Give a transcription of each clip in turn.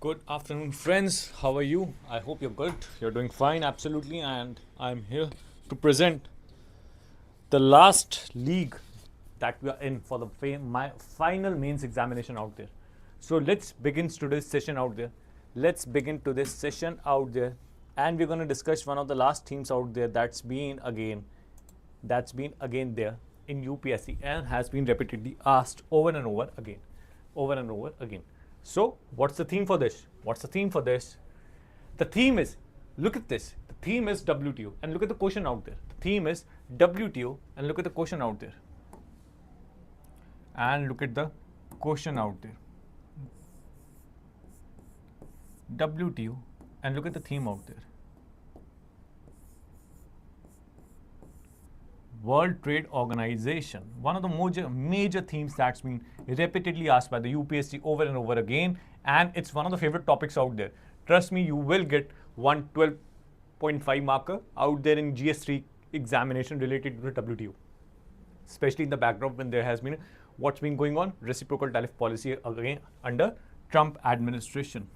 Good afternoon, friends. How are you? I hope you're good. You're doing fine, absolutely. And I'm here to present the last league that we are in for the my final mains examination out there. So let's begin today's session out there. Let's begin to this session out there, and we're going to discuss one of the last themes out there that's been again there in UPSC and has been repeatedly asked over and over again, over and over again. So what's the theme for this? What's the theme for this? The theme is, look at this. The theme is WTO, and look at the question out there. The theme is WTO, and look at the question out there. And look at the question out there. WTO, and look at the theme out there. World Trade Organization, one of the major themes that's been repeatedly asked by the UPSC over and over again, and it's one of the favorite topics out there. Trust me, you will get 112.5 marker out there in GS3 examination related to the WTO, especially in the backdrop when there has been what's been going on, reciprocal tariff policy again under Trump administration.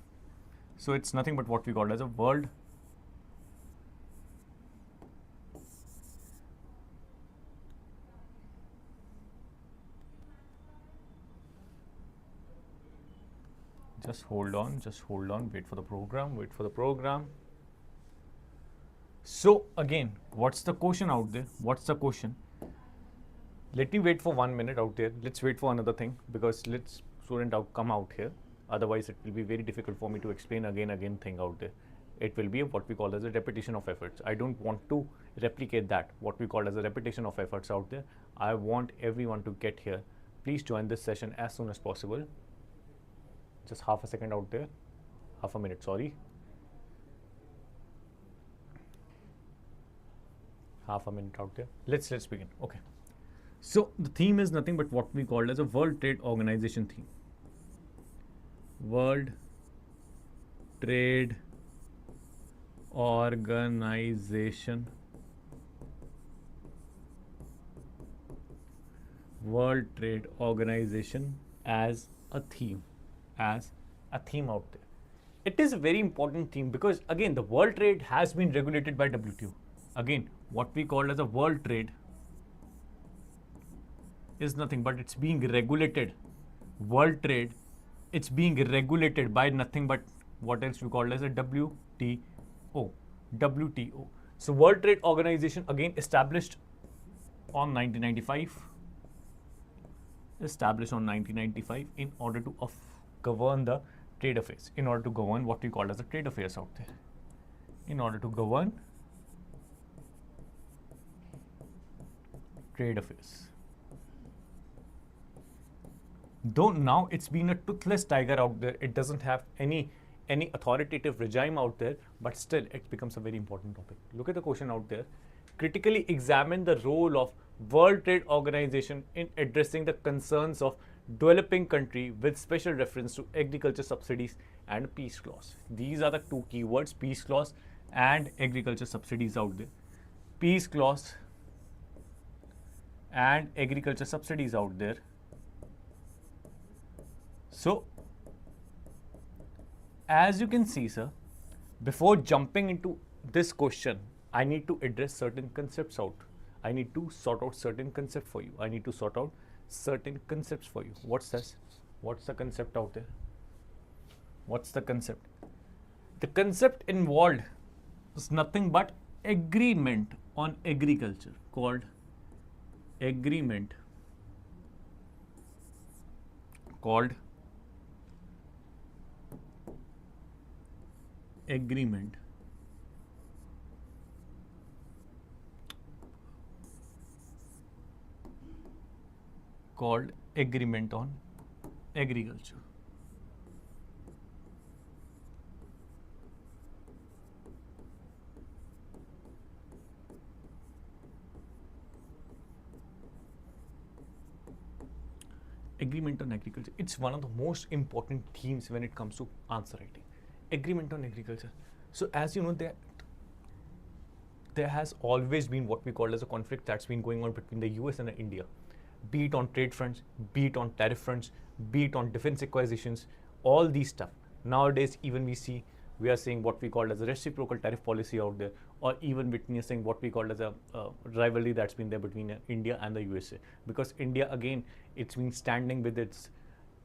So it's nothing but what we call as a world Just hold on, wait for the program. So again, what's the question out there? What's the question? Let me wait for 1 minute out there. Let's wait for another thing, because let's student come out here. Otherwise, it will be very difficult for me to explain again thing out there. It will be what we call as a repetition of efforts. I don't want to replicate that, what we call as a repetition of efforts out there. I want everyone to get here. Please join this session as soon as possible. Just half a second out there, half a minute, sorry. Half a minute out there. Let's begin. Okay. So the theme is nothing but what we call as a World Trade Organization theme. World Trade Organization. World Trade Organization as a theme. Out there. It is a very important theme because again the world trade has been regulated by WTO. Again, what we call as a world trade is nothing but it's being regulated. World trade, it's being regulated by nothing but what else we call as a WTO. So World Trade Organization again established on 1995. In order to govern the trade affairs, in order to govern what we call as the trade affairs out there, in order to govern trade affairs. Though now it's been a toothless tiger out there, it doesn't have any authoritative regime out there, but still it becomes a very important topic. Look at the question out there. Critically examine the role of World Trade Organization in addressing the concerns of developing country with special reference to agriculture subsidies and peace clause. These are the two keywords, peace clause and agriculture subsidies out there. Peace clause and agriculture subsidies out there. So as you can see, sir, before jumping into this question, I need to address certain concepts out. I need to sort out certain concepts for you. What's this? What's the concept out there? What's the concept? The concept involved is nothing but agreement on agriculture, called agreement called agreement called agreement on agriculture. Agreement on agriculture. It's one of the most important themes when it comes to answer writing. Agreement on agriculture. So as you know, there has always been what we call as a conflict that's been going on between the US and India, be it on trade fronts, be it on tariff fronts, be it on defense acquisitions, all these stuff. Nowadays, even we are seeing what we call as a reciprocal tariff policy out there, or even witnessing what we call as a rivalry that's been there between India and the USA. Because India, again, it's been standing with its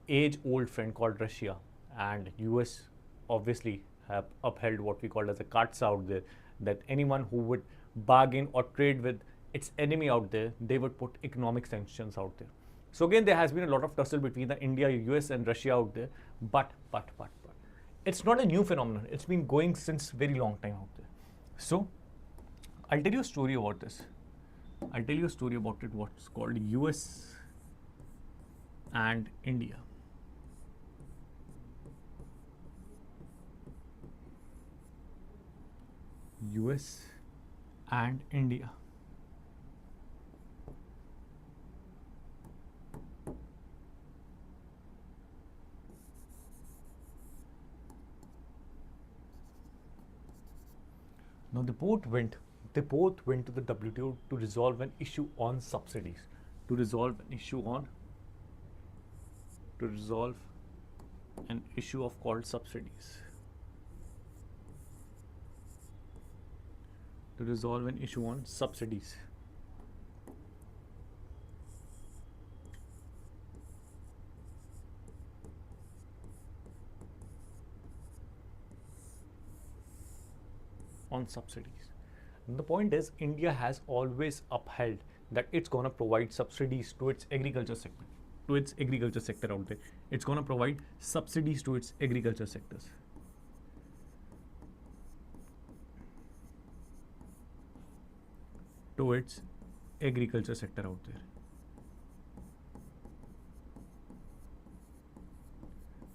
age-old friend called Russia, and US obviously have upheld what we call as the cards out there, that anyone who would bargain or trade with its enemy out there, they would put economic sanctions out there. So again, there has been a lot of tussle between the India, US and Russia out there, but it's not a new phenomenon. It's been going since very long time out there. So I'll tell you a story about this. I'll tell you a story about it, what's called US and India. US and India. Now they both went to the WTO to resolve an issue on subsidies, to resolve an issue of called subsidies. To resolve an issue on subsidies. On subsidies. And the point is, India has always upheld that it's going to provide subsidies to its agriculture segment, to its agriculture sector out there. It's going to provide subsidies to its agriculture sectors. To its agriculture sector out there.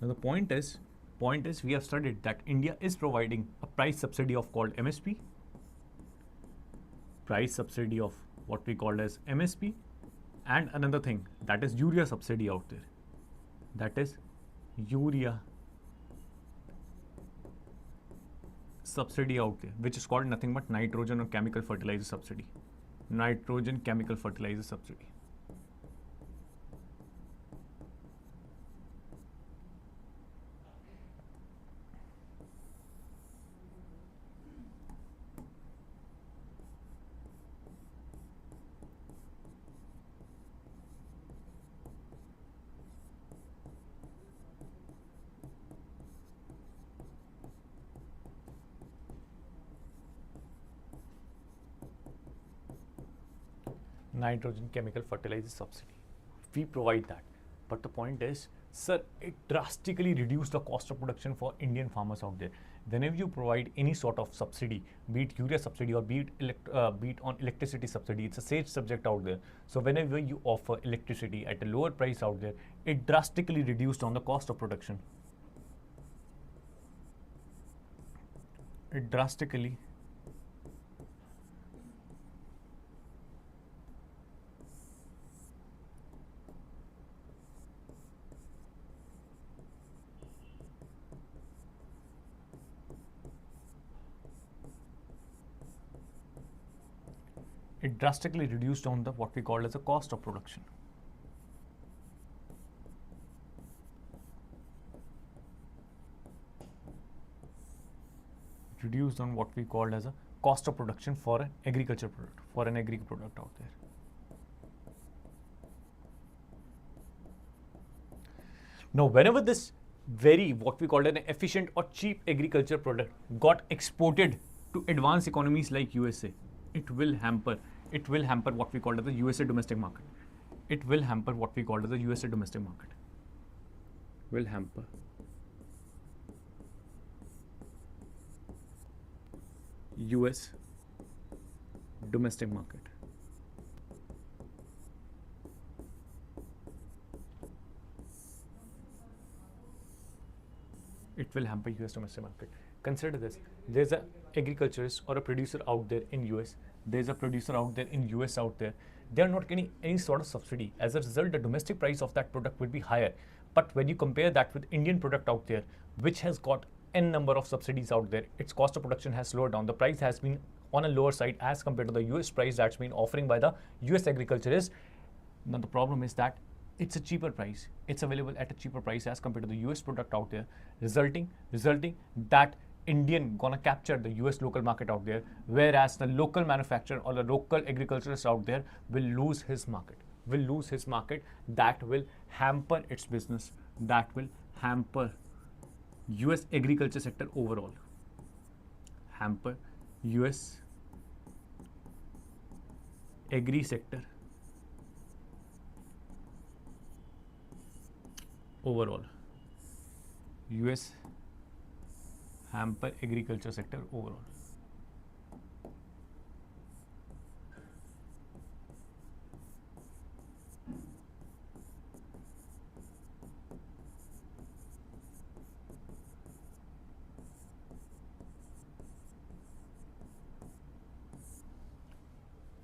Now the point is we have studied that India is providing a price subsidy of called MSP, price subsidy of what we call as MSP, and another thing, that is urea subsidy out there. That is urea subsidy out there, which is called nothing but nitrogen or chemical fertilizer subsidy. Nitrogen chemical fertilizer subsidy. Nitrogen chemical fertilizer subsidy. We provide that. But the point is, sir, it drastically reduced the cost of production for Indian farmers out there. Whenever you provide any sort of subsidy, be it urea subsidy or be it on electricity subsidy, it's a safe subject out there. So whenever you offer electricity at a lower price out there, it drastically reduced on the cost of production. It drastically reduced on the what we call as a cost of production. Reduced on what we called as a cost of production for an agriculture product, for an agri product out there. Now, whenever this very what we call an efficient or cheap agriculture product got exported to advanced economies like USA, it will hamper what we call as the USA domestic market. It will hamper what we call as the USA domestic market. Will hamper US domestic market. It will hamper US domestic market. Consider this. There's a agriculturist or a producer out there in US. There's a producer out there in US out there. They are not getting any sort of subsidy. As a result, the domestic price of that product will be higher. But when you compare that with Indian product out there, which has got n number of subsidies out there, its cost of production has slowed down. The price has been on a lower side as compared to the US price that's been offering by the US agriculturists. Now the problem is that it's a cheaper price. It's available at a cheaper price as compared to the US product out there, resulting that Indian gonna capture the US local market out there, whereas the local manufacturer or the local agriculturist out there will lose his market. That will hamper its business. That will hamper US agriculture sector overall. Hamper US agri sector overall. US hamper agriculture sector overall.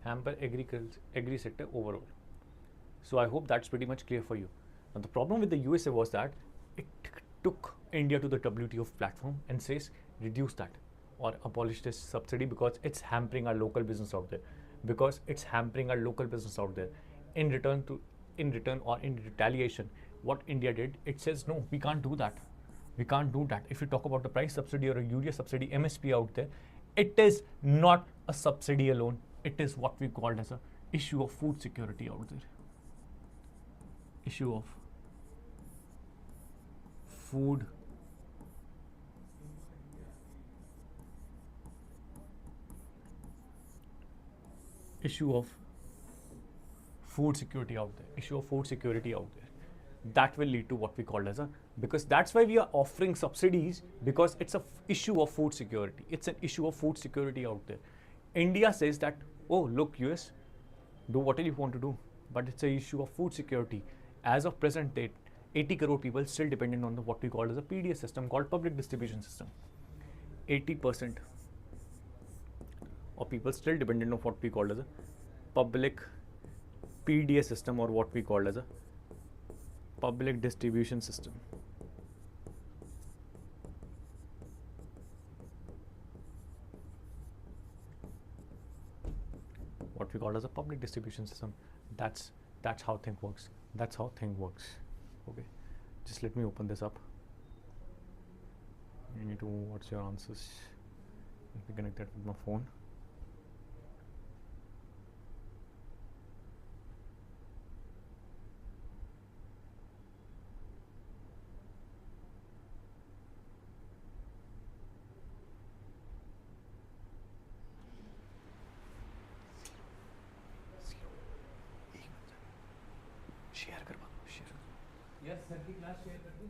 Hamper agri sector overall. So I hope that's pretty much clear for you. Now the problem with the USA was that it took India to the WTO platform and says reduce that or abolish this subsidy because it's hampering our local business out there. In return or in retaliation, what India did, it says no, we can't do that. If you talk about the price subsidy or a urea subsidy, MSP out there, it is not a subsidy alone. It is what we called as a issue of food security out there. Issue of food security out there. That will lead to what we call as a, because that's why we are offering subsidies, because it's a issue of food security. It's an issue of food security out there. India says that, oh look US, do whatever you want to do, but it's an issue of food security. As of present date, 80 crore people still dependent on the what we call as a PDS system called public distribution system. 80% of people still dependent on what we call as a public PDS system or what we call as a public distribution system. What we call as a public distribution system. That's how thing works. Okay, just let me open this up. You need to, what's your answers? Let me connect that with my phone. Yes sir की class share कर दूं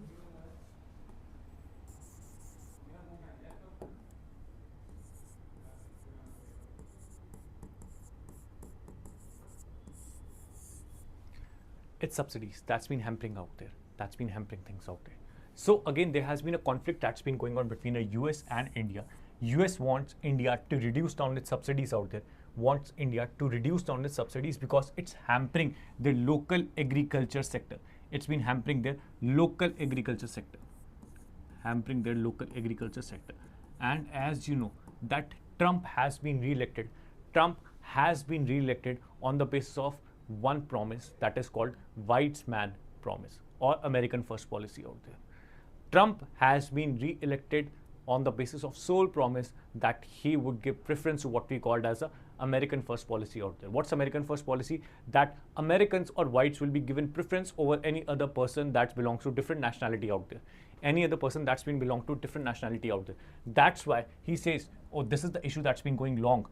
It's subsidies that's been hampering out there. That's been hampering things out there. So again, there has been a conflict that's been going on between the US and India. US wants India to reduce down its subsidies out there. Because it's hampering the local agriculture sector. It's been hampering their local agriculture sector. And as you know, that Trump has been re-elected. On the basis of one promise that is called White Man promise or American First policy out there. Trump has been re-elected on the basis of sole promise that he would give preference to what we called as a American First policy out there. What's American First policy? That Americans or whites will be given preference over any other person that belongs to different nationality out there. That's why he says, oh, this is the issue that's been going long,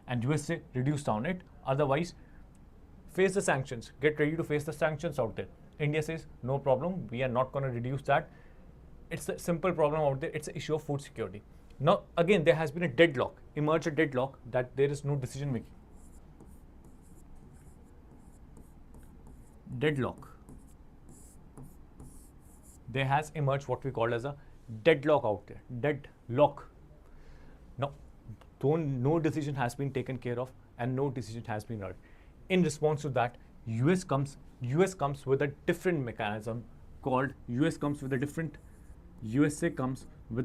and USA reduce down it. Otherwise, face the sanctions. Get ready to face the sanctions out there. India says, no problem, we are not going to reduce that. It's a simple problem out there. It's an issue of food security. Now, again, there has been a deadlock, that there is no decision making. There has emerged what we call as a deadlock out there. Now, no decision has been taken care of and no decision has been heard. In response to that, US comes with a different mechanism called USA comes with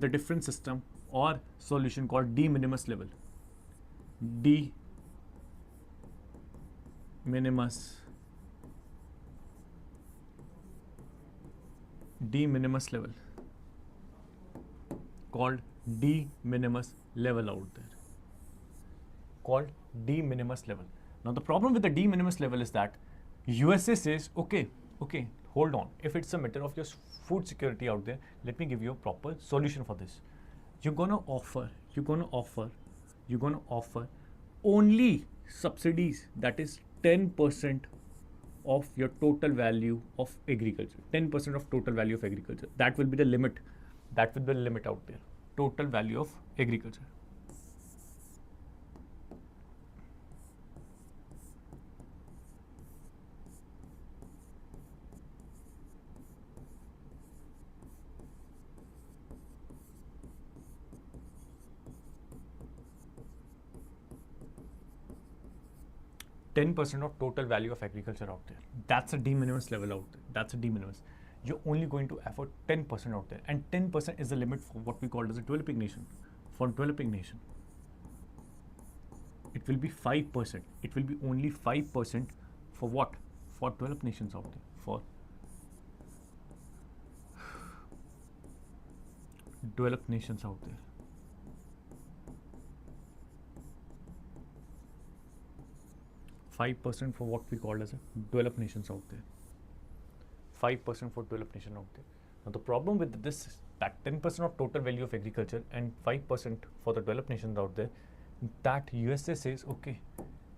a different system or solution called de minimis level. De minimis de minimis level, called de minimis level out there, called de minimis level. Now the problem with the de minimis level is that USA says, okay, hold on. If it's a matter of just food security out there, let me give you a proper solution for this. You're gonna offer only subsidies that is 10% of your total value of agriculture. 10% of total value of agriculture. That will be the limit. That will be the limit out there. Total value of agriculture. 10% of total value of agriculture out there. That's a de minimis level out there. That's a de minimis. You're only going to afford 10% out there. And 10% is the limit for what we call as a developing nation. For developing nation, it will be 5%. It will be only 5% for what? For developed nations out there. For developed nations out there. 5% for what we call as a developed nations out there. 5% for developed nation out there. Now the problem with this is that 10% of total value of agriculture and 5% for the developed nations out there, that USA says, okay,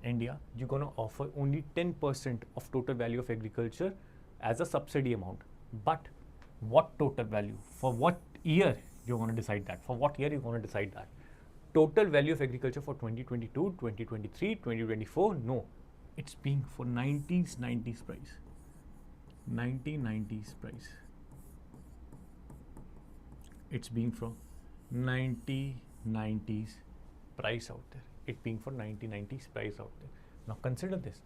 India, you're going to offer only 10% of total value of agriculture as a subsidy amount. But what total value? For what year you're going to decide that? For what year you're going to decide that? Total value of agriculture for 2022, 2023, 2024? No. It's being for 90s price. 1990s price. It's being from 1990s price out there. It being for 1990s price out there. Now consider this.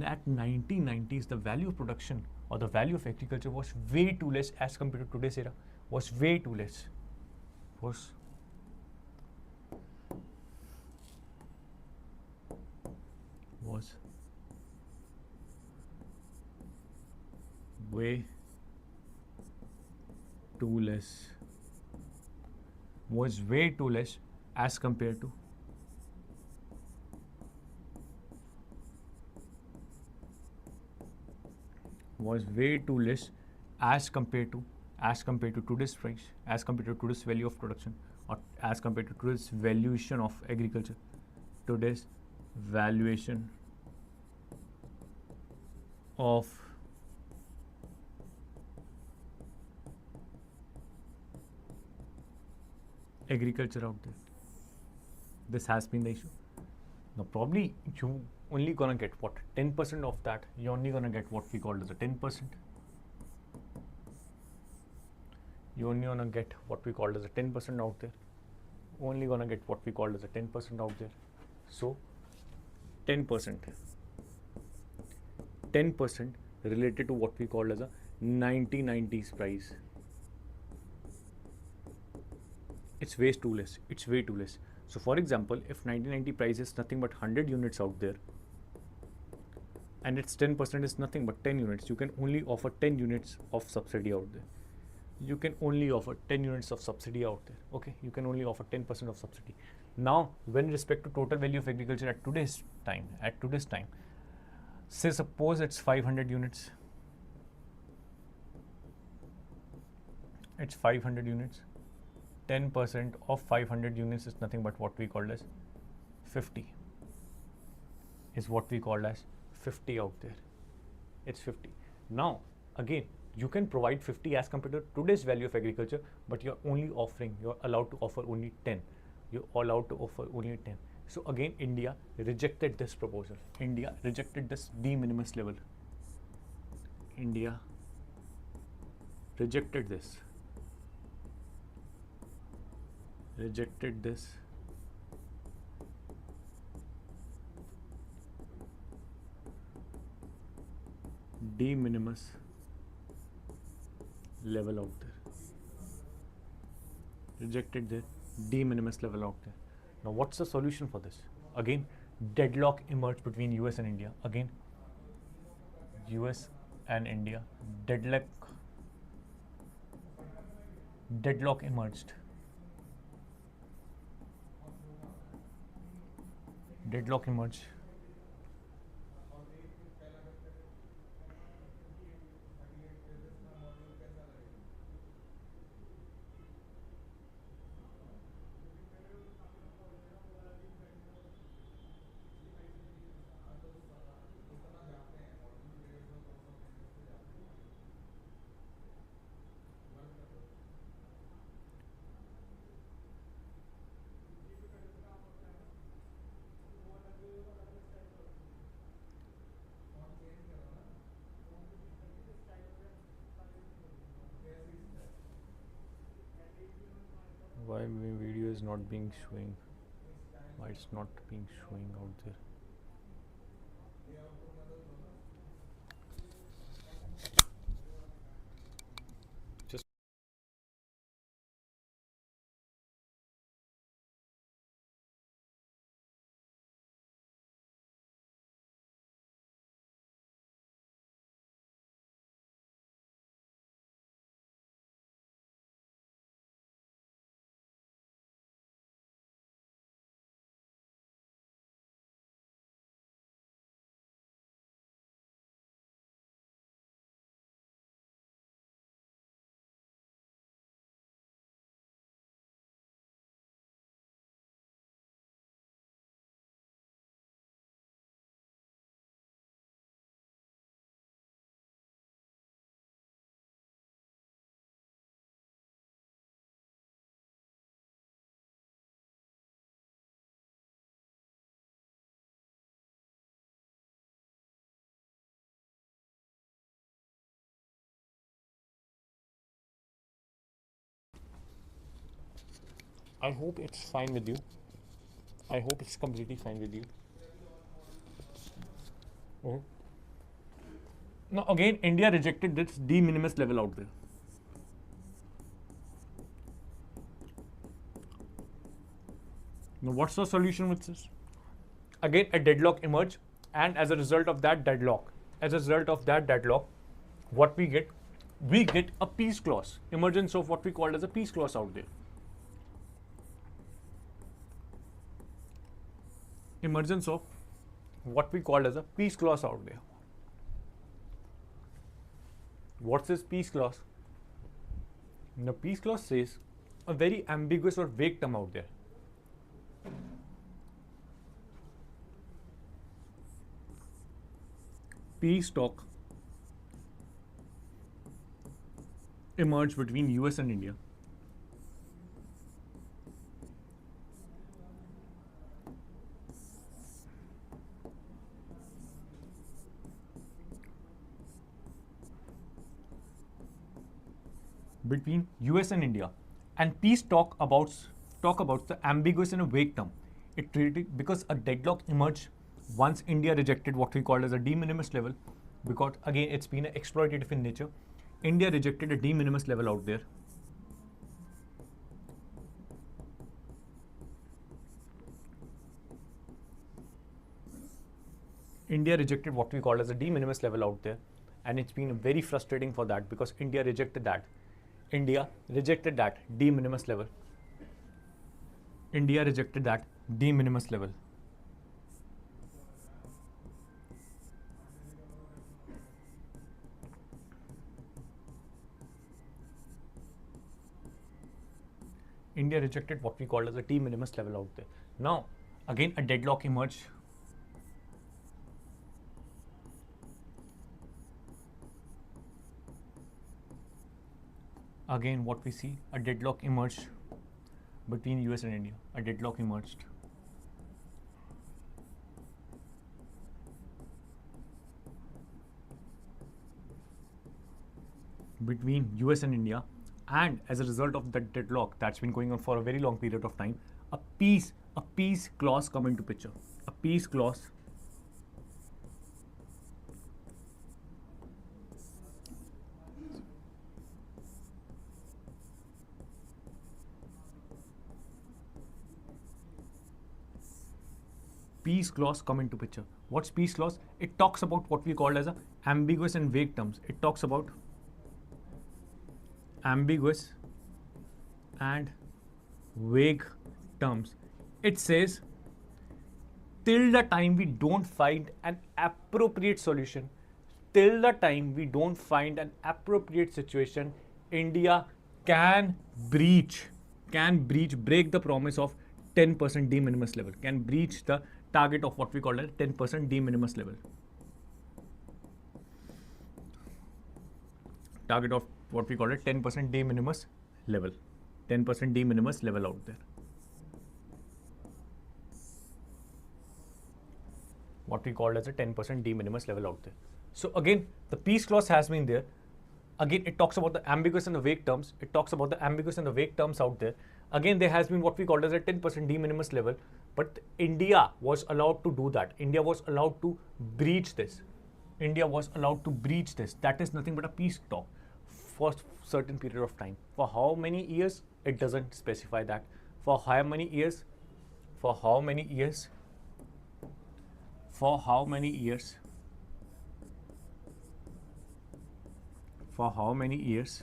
At 1990s, the value of production or the value of agriculture was way too less as compared to today's era. Was way too less. Was way too less. Was way too less as compared to today's price, as compared to today's value of production, or as compared to today's valuation of agriculture. Today's valuation of agriculture out there. This has been the issue. Now probably you only gonna get what? 10% of that. You're only gonna get what we call as a 10%. You're only gonna get what we call as a 10% out there. Only gonna get what we call as a 10% out there. So 10% related to what we call as a 1990s price. It's way too less. It's way too less. So for example, if 1990 price is nothing but 100 units out there, and its 10% is nothing but 10 units, you can only offer 10 units of subsidy out there. You can only offer 10 units of subsidy out there. Okay, you can only offer 10% of subsidy. Now, when respect to total value of agriculture at today's time, say suppose it's 500 units. It's 500 units. 10% of 500 units is nothing but what we call as 50. Is what we call as 50 out there. It's 50. Now, again, you can provide 50 as compared to today's value of agriculture, but you're allowed to offer only 10. You're allowed to offer only 10. So again, India rejected this proposal. India rejected this de minimis level. India rejected this. De minimis level out there. Rejected the de minimis level out there. Now what's the solution for this? Again, deadlock emerged between US and India. Again, US and India, deadlock Deadlock emerged. Deadlock emerged. Why my video is not being showing? Why it's not being showing out there? Just I hope it's fine with you. I hope it's completely fine with you. Mhm. Now again, India rejected this de minimis level out there. Now what's the solution with this? Again, a deadlock emerged, and as a result of that deadlock, what we get? We get a peace clause, emergence of what we call as a peace clause out there. Emergence of what we call as a peace clause out there. What's this peace clause? The peace clause says a very ambiguous or vague term out there. Peace talk emerged between US and India. Between US and India, and peace talk about the ambiguous and a vague term. It really, because a deadlock emerged once India rejected what we call as a de minimis level, because again it's been exploitative in nature. India rejected a de minimis level out there. India rejected what we call as a de minimis level out there, and it's been very frustrating for that because India rejected that. India rejected that de minimis level. India rejected that de minimis level. India rejected what we call as a de minimis level out there. Now, again, a deadlock emerged. Again, what we see, a deadlock emerged between US and India. A deadlock emerged. Between US and India, and as a result of that deadlock that's been going on for a very long period of time, a peace clause come into picture. A peace clause come into picture. What's peace clause? It talks about what we call as a ambiguous and vague terms. It talks about ambiguous and vague terms. It says till the time we don't find an appropriate solution, till the time we don't find an appropriate situation, India can breach, break the promise of 10% de minimis level, can breach the target of what we call a 10% de minimis level. Target of what we call a 10% de minimis level, 10% de minimis level out there. What we called as a 10% de minimis level out there. So again, the peace clause has been there. Again, it talks about the ambiguous and the vague terms. It talks about the ambiguous and the vague terms out there. Again, there has been what we called as a 10% de minimis level, but India was allowed to do that. India was allowed to breach this. India was allowed to breach this. That is nothing but a peace talk for certain period of time. For how many years? It doesn't specify that. For how many years? For how many years? For how many years? For how many years?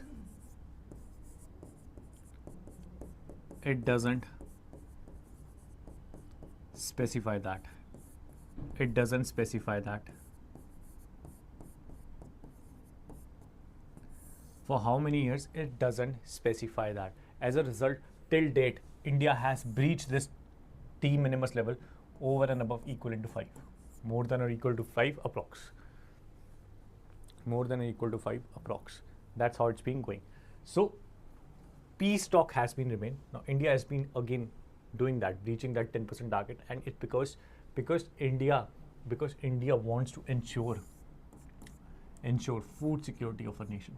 It doesn't specify that. It doesn't specify that. For how many years? It doesn't specify that. As a result, till date, India has breached this de minimis level over and above equivalent to 5. More than or equal to 5 approx. More than or equal to 5 approx. That's how it's been going. So, peace talk has been remained. Now, India has been again doing that, breaching that 10% target, and it because India wants to ensure food security of a nation.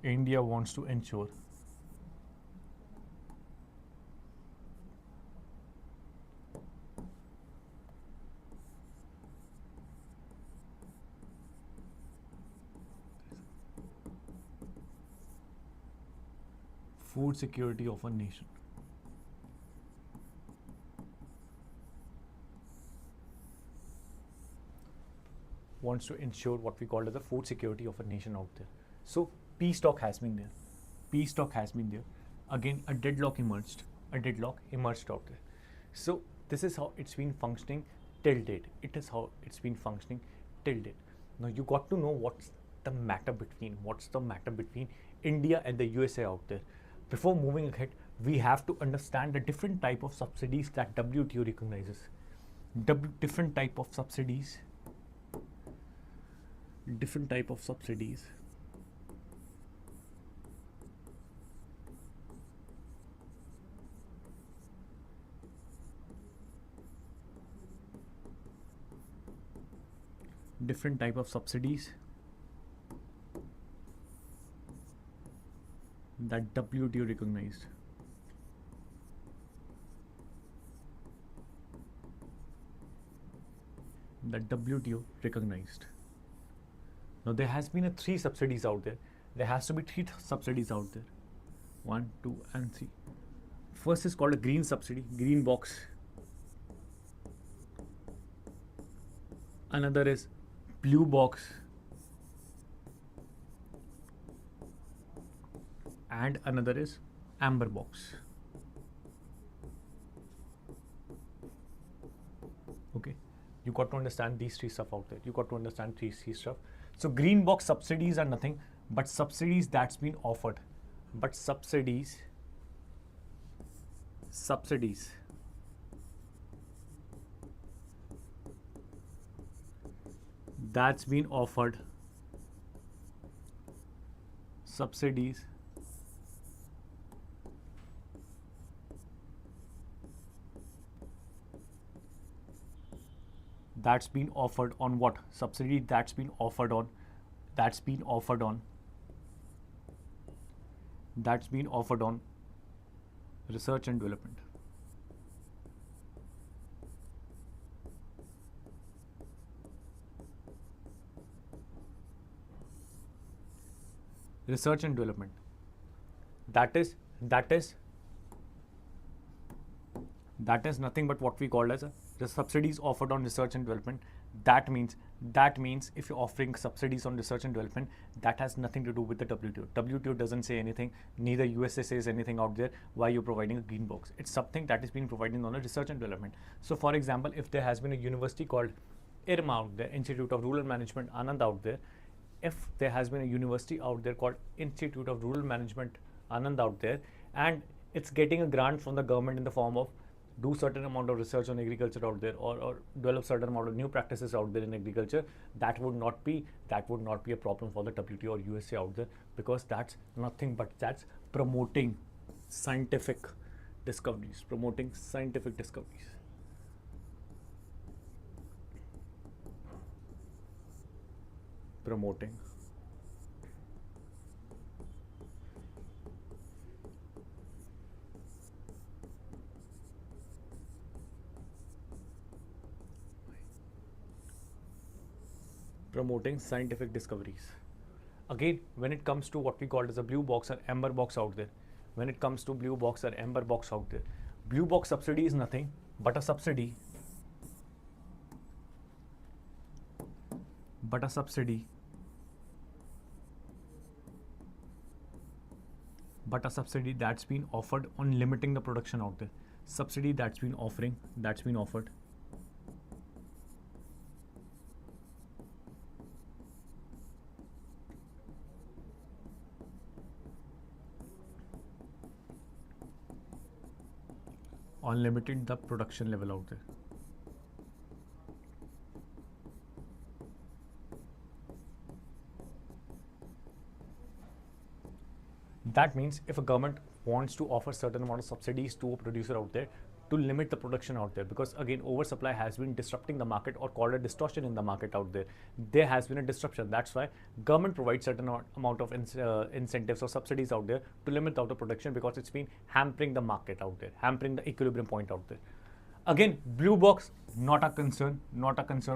India wants to ensure food security of a nation. Wants to ensure what we call as the food security of a nation out there. So peace talk has been there. Peace talk has been there. Again, a deadlock emerged. A deadlock emerged out there. So this is how it's been functioning till date. It is how it's been functioning till date. Now you got to know what's the matter between India and the USA out there. Before moving ahead, we have to understand the different type of subsidies that WTO recognizes. Different type of subsidies. Different type of subsidies. Different type of subsidies that WTO recognized. That WTO recognized. Now there has been 3 subsidies out there. There has to be 3 subsidies out there. 1, 2, and 3. First is called a green subsidy, green box. Another is blue box. And another is amber box. Okay, you got to understand these 3 stuff out there. You got to understand 3 stuff. So green box subsidies are nothing but subsidies that's been offered. But subsidies that's been offered. Subsidies that's been offered on what? Subsidy that's been offered on research and development. Research and development. That is That is nothing but what we call as the subsidies offered on research and development. That means if you're offering subsidies on research and development, that has nothing to do with the WTO. WTO doesn't say anything, neither USA says anything out there why you're providing a green box. It's something that is being provided on a research and development. So for example, if there has been a university called IRMA out there, Institute of Rural Management Anand out there, if there has been a university out there called Institute of Rural Management Anand out there, and it's getting a grant from the government in the form of do certain amount of research on agriculture out there, or develop certain amount of new practices out there in agriculture, that would not be a problem for the WTO or USA out there, because that's nothing but that's promoting scientific discoveries, promoting scientific discoveries. Again, when it comes to what we call as a blue box or amber box out there, blue box subsidy is nothing but a subsidy that's been offered on limiting the production out there. Subsidy that's been offered on limiting the production level out there. That means if a government wants to offer certain amount of subsidies to a producer out there to limit the production out there, because again oversupply has been disrupting the market, or called a distortion in the market out there. There has been a disruption. That's why government provides certain amount of incentives or subsidies out there to limit out the production, because it's been hampering the market out there, hampering the equilibrium point out there. Again, blue box, not a concern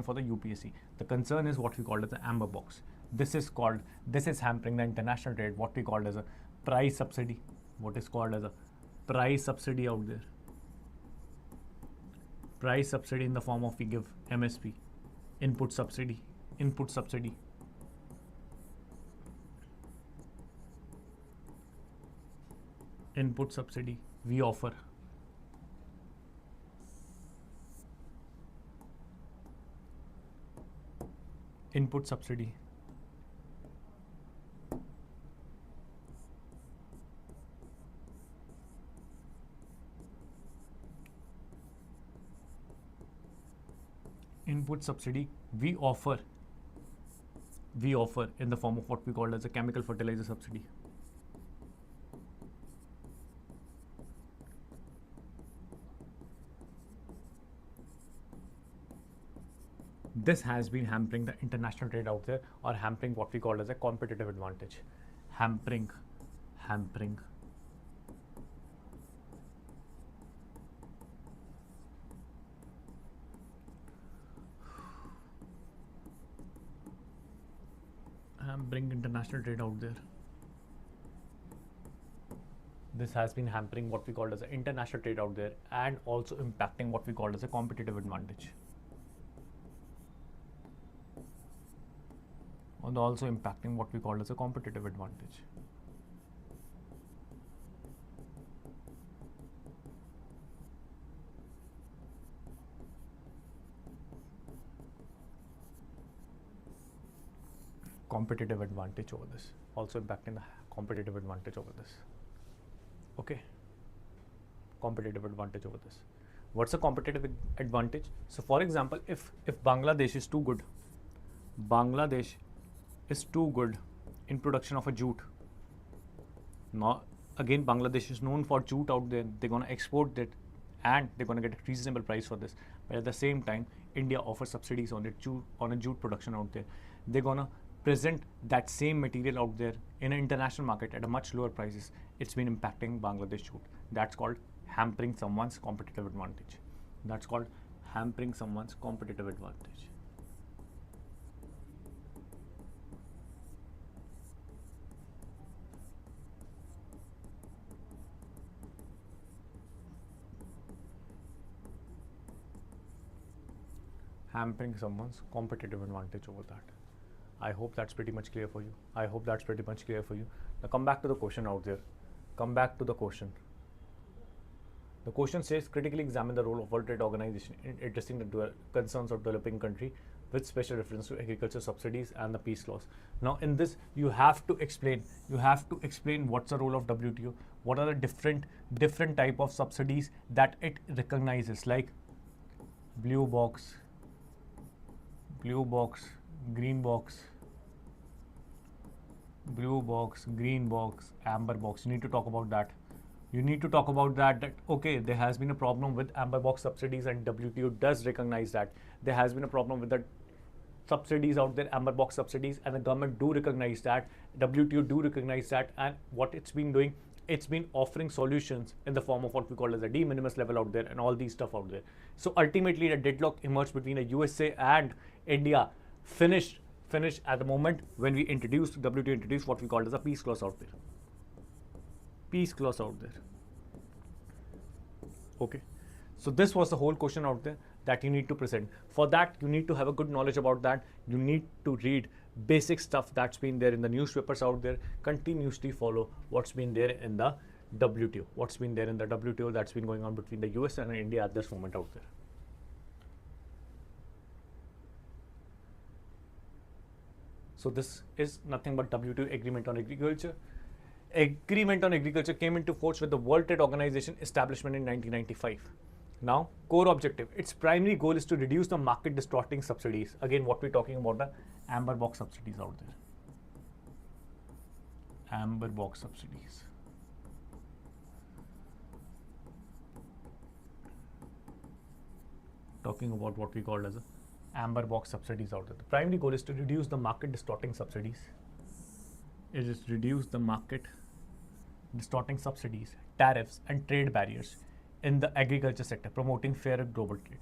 for the UPSC. The concern is what we call as the amber box. This is hampering the international trade, what we call as a price subsidy, out there. Price subsidy in the form of we give MSP, input subsidy. We offer. Input subsidy. We offer in the form of what we call as a chemical fertilizer subsidy. This has been hampering the international trade out there, or hampering what we call as a competitive advantage. Hampering. Hampering international trade out there. This has been hampering what we call as an international trade out there, and also impacting what we call as a competitive advantage. Competitive advantage over this, also impacting the competitive advantage over this. Okay, competitive advantage over this. What's a competitive advantage? So for example, if Bangladesh is too good in production of a jute. Now again, Bangladesh is known for jute out there. They're going to export it, and they're going to get a reasonable price for this. But at the same time, India offers subsidies on a jute production out there. They're going to present that same material out there in an international market at a much lower prices. It's been impacting Bangladesh jute. That's called hampering someone's competitive advantage. hampering someone's competitive advantage over that. I hope that's pretty much clear for you. I hope that's pretty much clear for you. Now come back to the question out there. Come back to the question. The question says critically examine the role of World Trade Organization in addressing the concerns of developing country with special reference to agriculture subsidies and the peace clause. Now in this you have to explain what's the role of WTO, what are the different type of subsidies that it recognizes, like blue box, green box, blue box, green box, amber box. You need to talk about that. You need to talk about that okay, there has been a problem with amber box subsidies and WTO does recognize that. There has been a problem with the subsidies out there, amber box subsidies, and the government do recognize that, WTO do recognize that, and what it's been doing, it's been offering solutions in the form of what we call as a de minimis level out there and all these stuff out there. So ultimately the deadlock emerged between the USA and India finished at the moment when we introduced, WTO introduced what we called as a peace clause out there. Peace clause out there. Okay. So this was the whole question out there that you need to present. For that, you need to have a good knowledge about that. You need to read basic stuff that's been there in the newspapers out there. Continuously follow what's been there in the WTO. What's been there in the WTO that's been going on between the US and India at this moment out there. So this is nothing but WTO agreement on agriculture. Agreement on agriculture came into force with the World Trade Organization establishment in 1995. Now, core objective, its primary goal is to reduce the market distorting subsidies. Again, what we're talking about, the amber box subsidies out there. Amber box subsidies. Talking about what we call as a amber box subsidies out there. The primary goal is to reduce the market distorting subsidies. It is reduce the market distorting subsidies, tariffs, and trade barriers in the agriculture sector, promoting fairer global trade.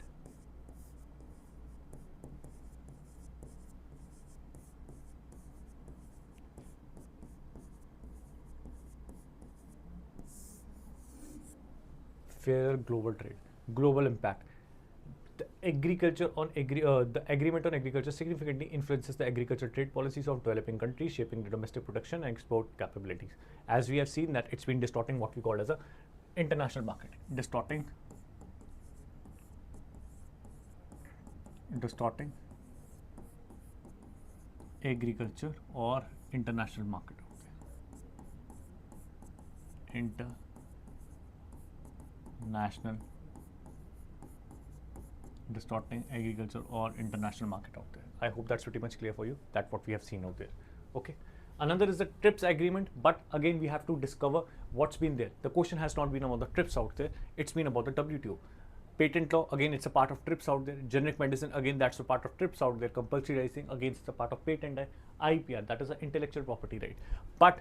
Fairer global trade, global impact. The agriculture on the agreement on agriculture significantly influences the agricultural trade policies of developing countries, shaping the domestic production and export capabilities. As we have seen that it's been distorting what we call as a international market, distorting agriculture or international market. International, distorting agriculture or international market out there. I hope that's pretty much clear for you. That's what we have seen out there. Okay. Another is the TRIPS agreement, but again we have to discover what's been there. The question has not been about the TRIPS out there. It's been about the WTO. Patent law, again it's a part of TRIPS out there. Generic medicine, again that's a part of TRIPS out there. Compulsory licensing, again it's a part of patent. IPR, that is an intellectual property right. But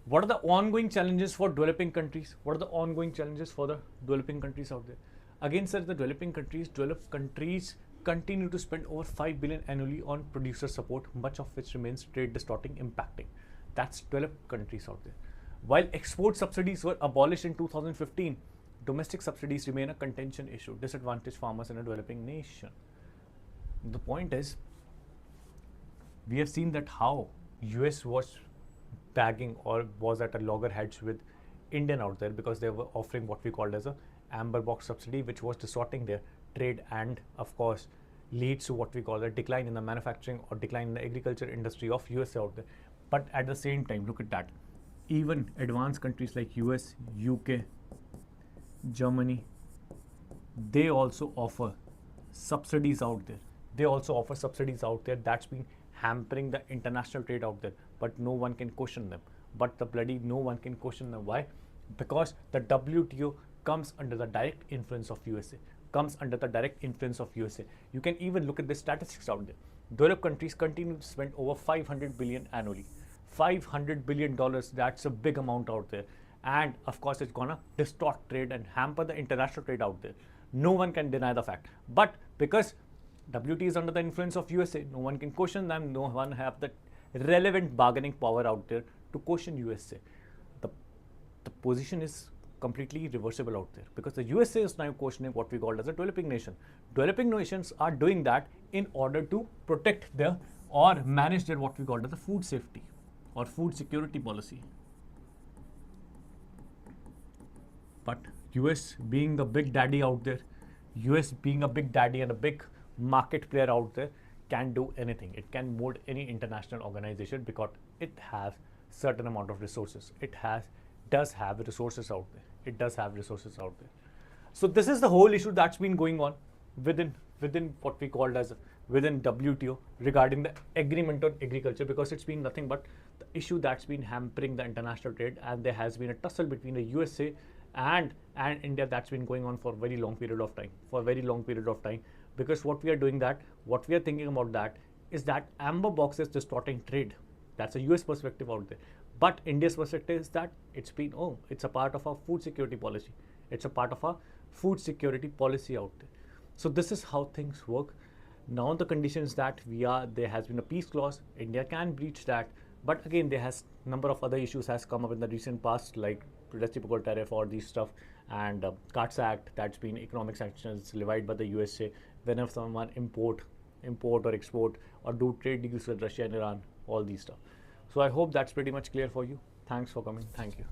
what are the ongoing challenges for developing countries? What are the ongoing challenges for the developing countries out there? Again, sir, the developed countries continue to spend over 5 billion annually on producer support, much of which remains trade distorting, impacting. That's developed countries out there. While export subsidies were abolished in 2015, domestic subsidies remain a contention issue, disadvantage farmers in a developing nation. The point is, we have seen that how US was bagging or was at a loggerheads with Indian out there because they were offering what we called as a amber box subsidy, which was distorting their trade and of course leads to what we call a decline in the manufacturing or decline in the agriculture industry of USA out there. But at the same time, look at that, even advanced countries like US, UK, Germany, they also offer subsidies out there. That's been hampering the international trade out there, but no one can question them. Why? Because the WTO comes under the direct influence of USA. You can even look at the statistics out there. Developed countries continue to spend over 500 billion annually. $500 billion, that's a big amount out there. And of course, it's gonna distort trade and hamper the international trade out there. No one can deny the fact. But because WTO is under the influence of USA, no one can question them, no one have the relevant bargaining power out there to question USA. The position is completely reversible out there, because the USA is now questioning what we call as a developing nation. Developing nations are doing that in order to protect their or manage their what we call as the food safety or food security policy. But US being the big daddy out there, US being a big daddy and a big market player out there, can do anything. It can mold any international organization because it has certain amount of resources. It does have resources out there. It does have resources out there. So this is the whole issue that's been going on within what we called as within WTO regarding the agreement on agriculture, because it's been nothing but the issue that's been hampering the international trade, and there has been a tussle between the USA and India that's been going on for a very long period of time. Because what we are thinking about that is that amber box is distorting trade. That's a US perspective out there. But India's perspective is that it's a part of our food security policy. It's a part of our food security policy out there. So this is how things work. Now the conditions that there has been a peace clause. India can breach that. But again, there has number of other issues has come up in the recent past, like reciprocal tariff or these stuff, and CARTS Act, that's been economic sanctions levied by the USA whenever someone import or export or do trade deals with Russia and Iran, all these stuff. So I hope that's pretty much clear for you. Thanks for coming. Thank you.